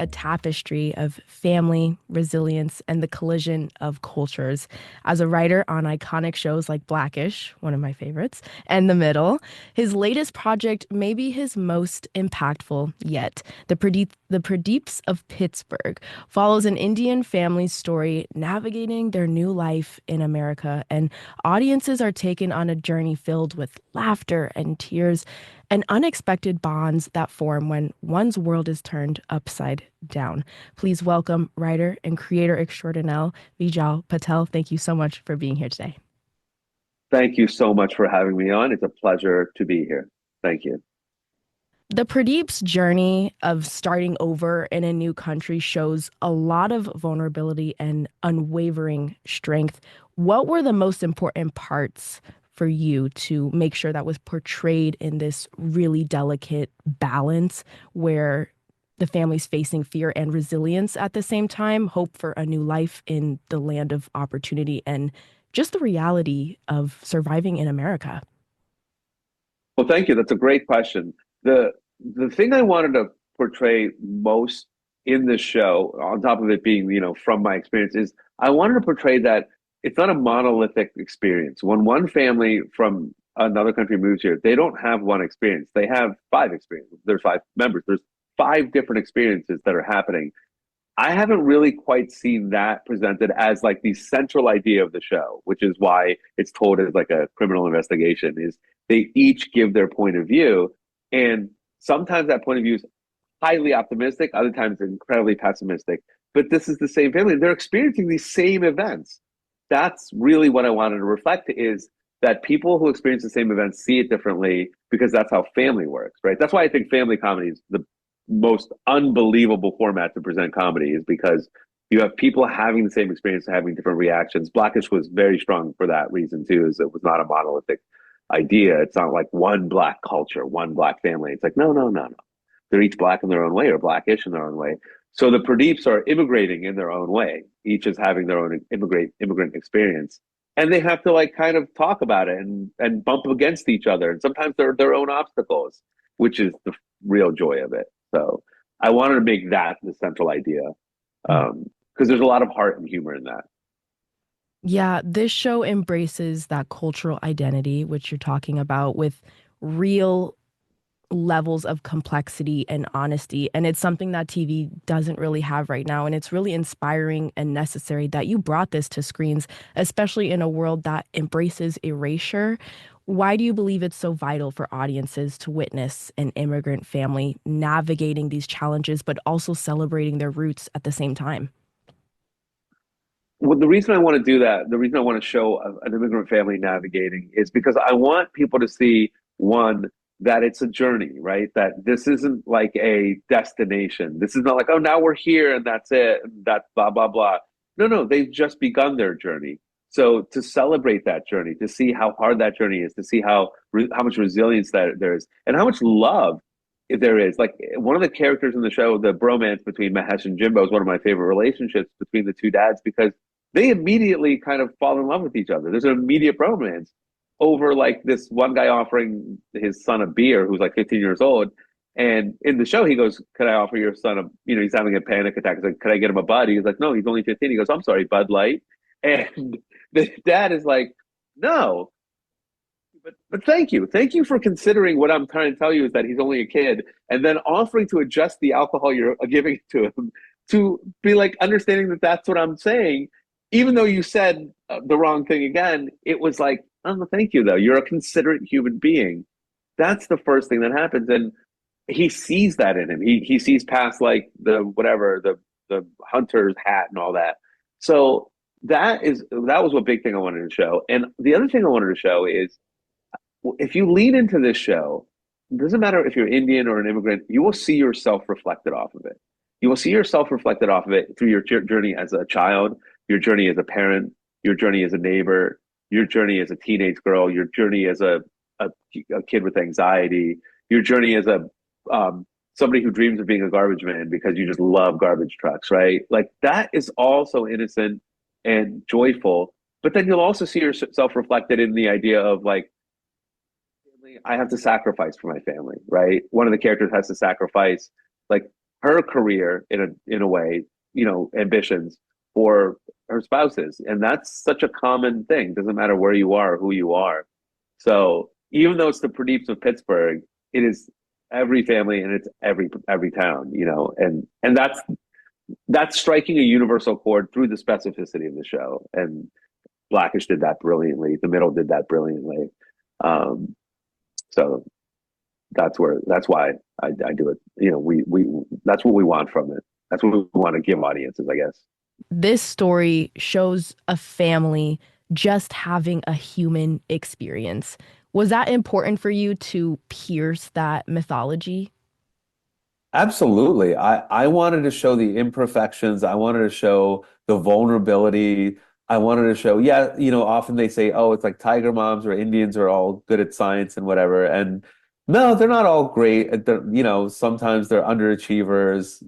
a tapestry of family, resilience, and the collision of cultures. As a writer on iconic shows like Blackish, one of my favorites, and The Middle, his latest project may be his most impactful yet. The Pradeeps of Pittsburgh follows an Indian family's story navigating their new life in America, and audiences are taken on a journey filled with laughter and tears and unexpected bonds that form when one's world is turned upside down. Please welcome writer and creator extraordinaire Vijal Patel. Thank you so much for being here today. Thank you so much for having me on. It's a pleasure to be here. Thank you. The Pradeep's journey of starting over in a new country shows a lot of vulnerability and unwavering strength. What were the most important parts for you to make sure that was portrayed in this really delicate balance where the family's facing fear and resilience at the same time, hope for a new life in the land of opportunity, and just the reality of surviving in America? Well, thank you. That's a great question. The thing I wanted to portray most in this show, on top of it being, from my experience, is I wanted to portray that it's not a monolithic experience. When one family from another country moves here, they don't have one experience. They have five experiences. There's five members. There's five different experiences that are happening. I haven't really quite seen that presented as like the central idea of the show, which is why it's told as like a criminal investigation, is they each give their point of view. And sometimes that point of view is highly optimistic, other times incredibly pessimistic. But this is the same family. They're experiencing these same events. That's really what I wanted to reflect, is that people who experience the same events see it differently because that's how family works, right? That's why I think family comedy is the most unbelievable format to present comedy, is because you have people having the same experience, having different reactions. Blackish was very strong for that reason too, is it was not a monolithic idea. It's not like one black culture, one black family. It's like, no, no, no, no. They're each black in their own way, or blackish in their own way. So the Pradeeps are immigrating in their own way. Each is having their own immigrant experience. And they have to like kind of talk about it and bump against each other. And sometimes they're their own obstacles, which is the real joy of it. So I wanted to make that the central idea, because there's a lot of heart and humor in that. Yeah, this show embraces that cultural identity, which you're talking about, with real levels of complexity and honesty. And it's something that TV doesn't really have right now. And it's really inspiring and necessary that you brought this to screens, especially in a world that embraces erasure. Why do you believe it's so vital for audiences to witness an immigrant family navigating these challenges, but also celebrating their roots at the same time? Well, the reason I want to do that, the reason I want to show an immigrant family navigating, is because I want people to see, one, that it's a journey, right? That this isn't like a destination. This is not like, oh, now we're here and that's it, and that's blah, blah, blah. No, no, they've just begun their journey. So to celebrate that journey, to see how hard that journey is, to see how much resilience that there is, and how much love there is. Like one of the characters in the show, the bromance between Mahesh and Jimbo is one of my favorite relationships between the two dads, because they immediately kind of fall in love with each other. There's an immediate romance over like this one guy offering his son a beer who's like 15 years old. And in the show, he goes, "Could I offer your son a, he's having a panic attack. He's like, could I get him a Bud?" He's like, "No, he's only 15." He goes, "I'm sorry, Bud Light." And the dad is like, "No, but thank you. Thank you for considering what I'm trying to tell you, is that he's only a kid." And then offering to adjust the alcohol you're giving to him, to be like understanding that that's what I'm saying. Even though you said the wrong thing again, it was like, "Oh, thank you, though. You're a considerate human being." That's the first thing that happens. And he sees that in him. He sees past like the whatever, the hunter's hat and all that. So that was a big thing I wanted to show. And the other thing I wanted to show is, if you lean into this show, it doesn't matter if you're Indian or an immigrant, you will see yourself reflected off of it. You will see yourself reflected off of it through your journey as a child, your journey as a parent, your journey as a neighbor, your journey as a teenage girl, your journey as a kid with anxiety, your journey as a somebody who dreams of being a garbage man because you just love garbage trucks, right? Like that is all so innocent and joyful. But then you'll also see yourself reflected in the idea of like, I have to sacrifice for my family, right? One of the characters has to sacrifice like her career in a way, ambitions for her spouses. And that's such a common thing. Doesn't matter where you are, who you are. So even though it's the Pradeeps of Pittsburgh, it is every family and it's every town, and that's striking a universal chord through the specificity of the show. And Blackish did that brilliantly. The Middle did that brilliantly. Um, so that's why I do it. We that's what we want from it. That's what we want to give audiences, I guess. This story shows a family just having a human experience. Was that important for you to pierce that mythology? Absolutely. I wanted to show the imperfections. I wanted to show the vulnerability. I wanted to show, yeah, often they say, oh, it's like tiger moms or Indians are all good at science and whatever. And no, they're not all great. Sometimes they're underachievers.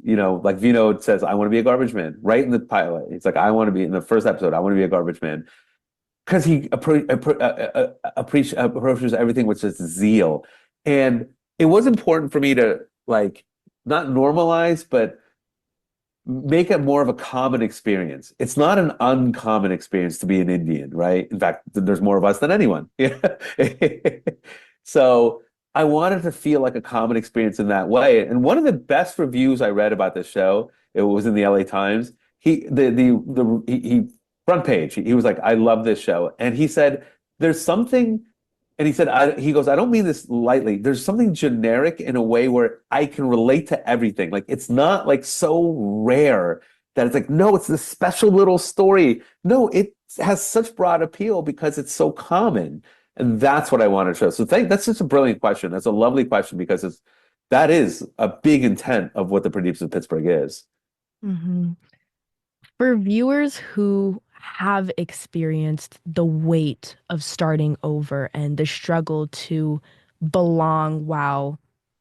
Like Vino says, I want to be a garbage man right in the pilot. It's like, I want to be in the first episode, I want to be a garbage man because he approaches everything with just zeal. And it was important for me to like not normalize, but make it more of a common experience. It's not an uncommon experience to be an Indian, right? In fact, there's more of us than anyone. Yeah. So I wanted to feel like a common experience in that way. And one of the best reviews I read about this show, it was in the LA Times. He front page. He was like, I love this show. And he said, there's something and he said, he goes, I don't mean this lightly. There's something generic in a way where I can relate to everything. Like it's not like so rare that it's like, no, it's this special little story. No, it has such broad appeal because it's so common. And that's what I want to show. So that's just a brilliant question. That's a lovely question because that is a big intent of what the Pradeeps of Pittsburgh is. Hmm. For viewers who have experienced the weight of starting over and the struggle to belong while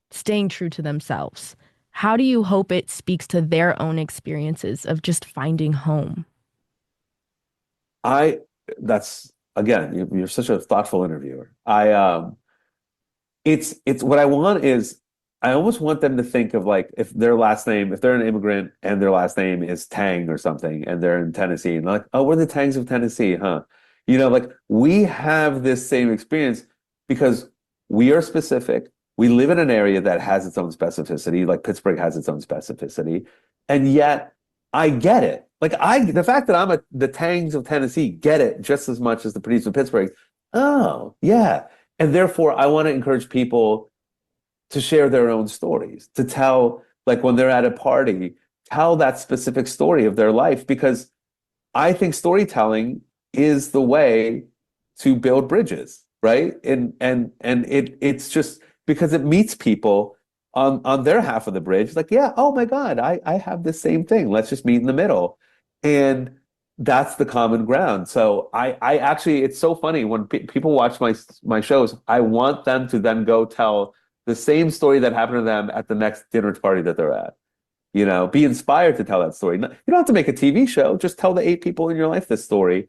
staying true to themselves, how do you hope it speaks to their own experiences of just finding home? I that's again, you're such a thoughtful interviewer. It's what I want is I almost want them to think of like if they're an immigrant and their last name is Tang or something and they're in Tennessee and they're like, oh, we're the Tangs of Tennessee, huh? Like we have this same experience because we are specific. We live in an area that has its own specificity, like Pittsburgh has its own specificity, and yet I get it. Like the fact that the Tangs of Tennessee get it just as much as the Pradeeps of Pittsburgh. Oh, yeah. And therefore, I want to encourage people to share their own stories, to tell, like when they're at a party, tell that specific story of their life, because I think storytelling is the way to build bridges, right? And it's just because it meets people on their half of the bridge, like, yeah, oh my God, I have the same thing. Let's just meet in the middle. And that's the common ground. So I actually, it's so funny when people watch my shows, I want them to then go tell the same story that happened to them at the next dinner party that they're at. Be inspired to tell that story. You don't have to make a TV show, just tell the 8 people in your life this story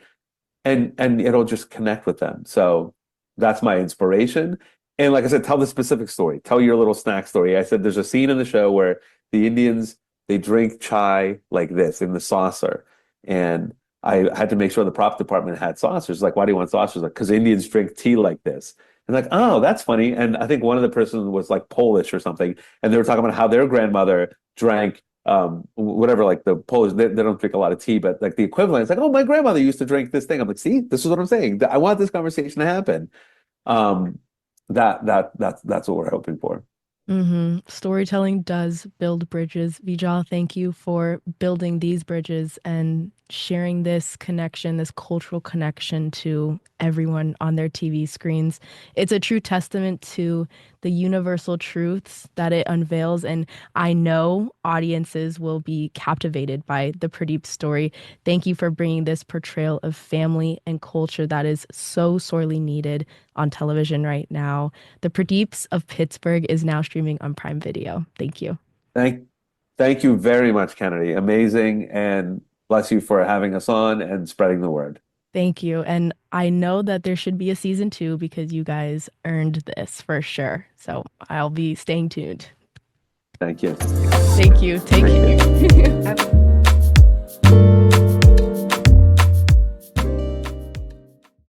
and it'll just connect with them. So that's my inspiration. And like I said, tell the specific story. Tell your little snack story. I said there's a scene in the show where the Indians they drink chai like this in the saucer. And I had to make sure the prop department had saucers. Like, why do you want saucers? Like, because Indians drink tea like this. And like, oh, that's funny. And I think one of the persons was like Polish or something. And they were talking about how their grandmother drank whatever, like the Polish, they don't drink a lot of tea, but like the equivalent, it's like, oh, my grandmother used to drink this thing. I'm like, see, this is what I'm saying. I want this conversation to happen. Um, that's what we're hoping for. Storytelling does build bridges. Vijal, thank you for building these bridges and sharing this connection, this cultural connection to everyone on their TV screens. It's a true testament to the universal truths that it unveils. And I know audiences will be captivated by the Pradeep story. Thank you for bringing this portrayal of family and culture that is so sorely needed on television right now. The Pradeeps of Pittsburgh is now streaming on Prime Video. Thank you. Thank, thank you very much, Kennedy. Amazing. And bless you for having us on and spreading the word. Thank you. And I know that there should be a season two because you guys earned this for sure. So I'll be staying tuned. Thank you. Thank you. Take Thank you. care.